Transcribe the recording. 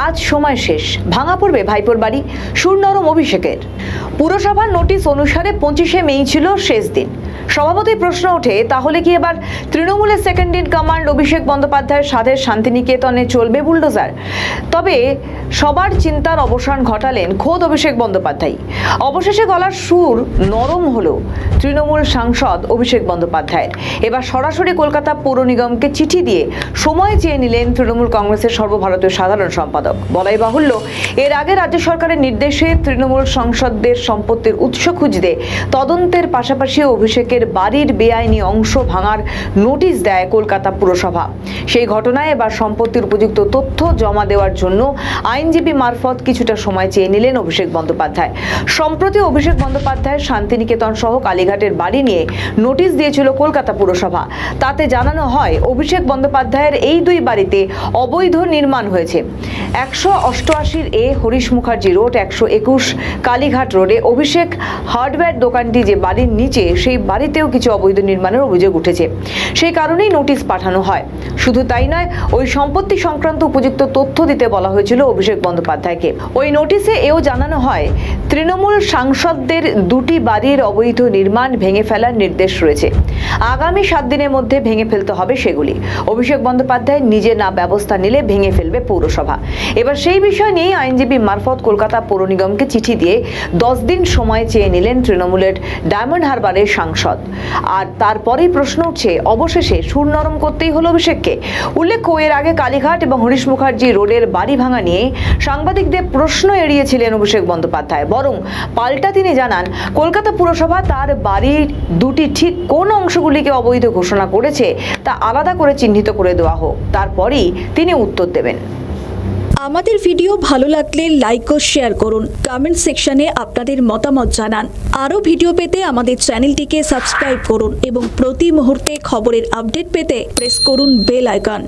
আজ সময় শেষ, ভাঙা পড়বে ভাইপোর বাড়ি, সুর নরম অভিষেকের। পুরসভার নোটিশ অনুসারে 25শে মে ছিল শেষ দিন। স্বভাবতই প্রশ্ন ওঠে, তাহলে কি এবার তৃণমূলের সেকেন্ড ইন কমান্ড অভিষেক বন্দ্যোপাধ্যায়ের সাধের শান্তিনিকেতনে চলবে বুলডোজার? তবে সবার চিন্তার অবসান ঘটালেন খোদ অভিষেক বন্দ্যোপাধ্যায়। অবশেষে গলার সুর নরম হলো তৃণমূল সাংসদ অভিষেক বন্দ্যোপাধ্যায়ের। এবার সরাসরি কলকাতা পৌর নিগমকে চিঠি দিয়ে সময় চেয়ে নিলেন তৃণমূল কংগ্রেসের সর্বভারতীয় সাধারণ সম্পাদক। বলাই বাহুল্য, এর আগে রাজ্য সরকারের নির্দেশে তৃণমূল সাংসদদের সম্পত্তির উৎস খুঁজতে তদন্তের পাশাপাশি অভিষেকের বাড়ির বেআইনি অংশ ভাঙার নোটিশ দেয় কলকাতা পুরসভা। সেই ঘটনায় এবার সম্পত্তির উপযুক্ত তথ্য জমা দেওয়ার জন্য আইনজীবী মারফত কিছুটা সময় চেয়ে নিলেন অভিষেক বন্দ্যোপাধ্যায়। সম্প্রতি অভিষেক বন্দ্যোপাধ্যায় শান্তিনিকেতন সহ কালীঘাটের বাড়ি নিয়ে নোটিশ দিয়েছিল কলকাতা পুরসভা। তাতে জানানো হয়, অভিষেক বন্দ্যোপাধ্যায়ের এই দুই বাড়িতে অবৈধ নির্মাণ হয়েছে। 188 হরিশ মুখার্জি রোড, 121 কালীঘাট রোডে অভিষেক হার্ডওয়্যার দোকানটি যে বাড়ির নিচে, সেই বাড়িতেও কিছু অবৈধ নির্মাণের অভিযোগ উঠেছে। সেই কারণেই নোটিশ পাঠানো হয়। শুধু তাই নয়, ওই সম্পত্তি সংক্রান্ত উপযুক্ত তথ্য দিতে বলা হয়েছিল অভিষেক বন্দ্যোপাধ্যায়কে। ওই নোটিশে এও জানানো হয়, তৃণমূল সাংসদদের দুটি বাড়ির অবৈধ নির্মাণ ভেঙে ফেলার নির্দেশ রয়েছে। আগামী 7 দিনের মধ্যে ভেঙে ফেলতে হবে সেগুলি। অভিষেক বন্দ্যোপাধ্যায় নিজে না ব্যবস্থা নিলে ভেঙে ফেলবে পৌরসভা। এবার সেই বিষয় নিয়ে আইনজীবী মারফত কলকাতা পৌর নিগমকে চিঠি দিয়ে 10 দিন সময় চেয়ে নিলেন তৃণমূলের ডায়মন্ড হারবারের সাংসদ। আর তারপরেই প্রশ্ন উঠছে, অবশেষে সুর নরম করতেই হলো অভিষেককে। উল্লেখ্য, এর আগে কালীঘাট এবং হরিশ মুখার্জি রোডের বাড়ি ভাঙা নিয়ে সাংবাদিকদের প্রশ্ন এড়িয়েছিলেন অভিষেক বন্দ্যোপাধ্যায়। বরং পাল্টা তিনি জানান, কলকাতা পুরসভা তার বাড়ির দুটি ঠিক কোন অংশগুলিকে অবৈধ ঘোষণা করেছে তা আলাদা করে চিহ্নিত করে দেওয়া হোক, তারপরেই তিনি উত্তর দেবেন। আমাদের ভিডিও ভালো লাগলে লাইক ও শেয়ার করুন, কমেন্ট সেকশনে আপনাদের মতামত জানান। আরও ভিডিও পেতে আমাদের চ্যানেলটিকে সাবস্ক্রাইব করুন এবং প্রতি মুহূর্তে খবরের আপডেট পেতে প্রেস করুন বেল আইকন।